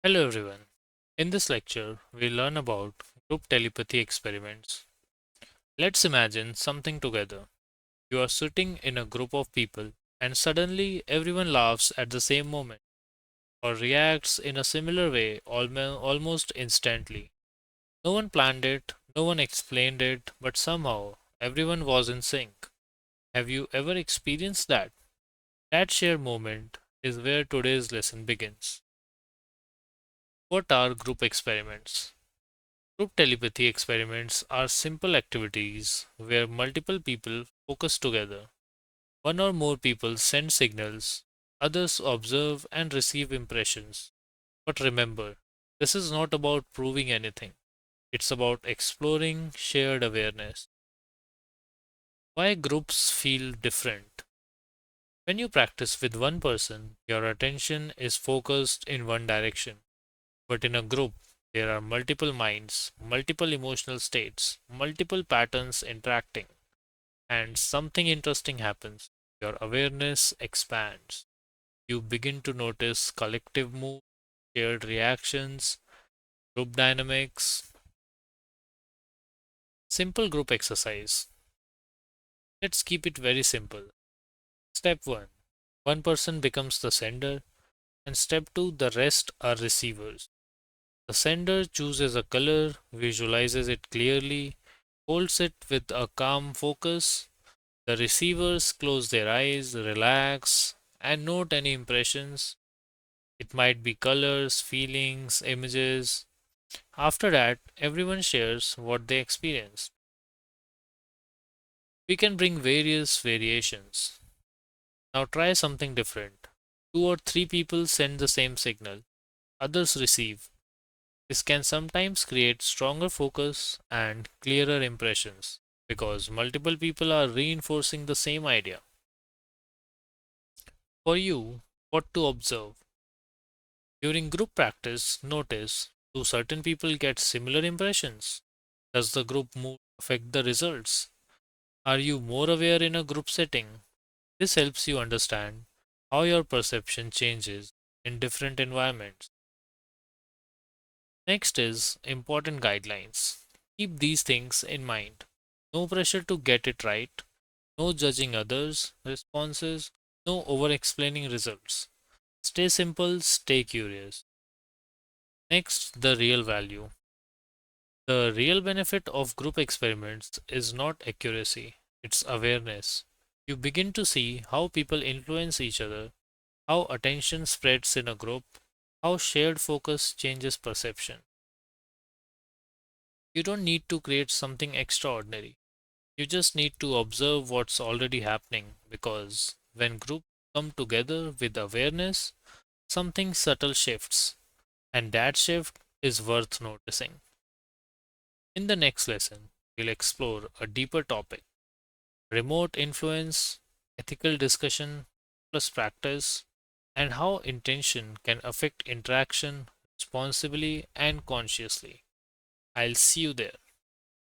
Hello everyone. In this lecture, we learn about group telepathy experiments. Let's imagine something together. You are sitting in a group of people and suddenly everyone laughs at the same moment or reacts in a similar way almost instantly. No one planned it, no one explained it, but somehow everyone was in sync. Have you ever experienced that? That shared moment is where today's lesson begins. What are group experiments? Group telepathy experiments are simple activities where multiple people focus together. One or more people send signals, others observe and receive impressions. But remember, this is not about proving anything, it's about exploring shared awareness. Why groups feel different? When you practice with one person, your attention is focused in one direction. But in a group, there are multiple minds, multiple emotional states, multiple patterns interacting, and something interesting happens. Your awareness expands. You begin to notice collective mood, shared reactions, group dynamics. Simple group exercise. Let's keep it very simple. Step 1. One person becomes the sender, and step 2. The rest are receivers. The sender chooses a color, visualizes it clearly, holds it with a calm focus. The receivers close their eyes, relax, and note any impressions. It might be colors, feelings, images. After that, everyone shares what they experienced. We can bring various variations. Now try something different. Two or three people send the same signal, others receive. This can sometimes create stronger focus and clearer impressions because multiple people are reinforcing the same idea. For you, what to observe? During group practice, notice, do certain people get similar impressions? Does the group mood affect the results? Are you more aware in a group setting? This helps you understand how your perception changes in different environments. Next is important guidelines. Keep these things in mind. No pressure to get it right, no judging others' responses, no over explaining results. Stay simple, stay curious. Next, the real value. The real benefit of group experiments is not accuracy, it's awareness. You begin to see how people influence each other, how attention spreads in a group, how shared focus changes perception. You don't need to create something extraordinary. You just need to observe what's already happening because when groups come together with awareness, something subtle shifts, and that shift is worth noticing. In the next lesson, we'll explore a deeper topic: remote influence, ethical discussion plus practice, and how intention can affect interaction responsibly and consciously. I'll see you there.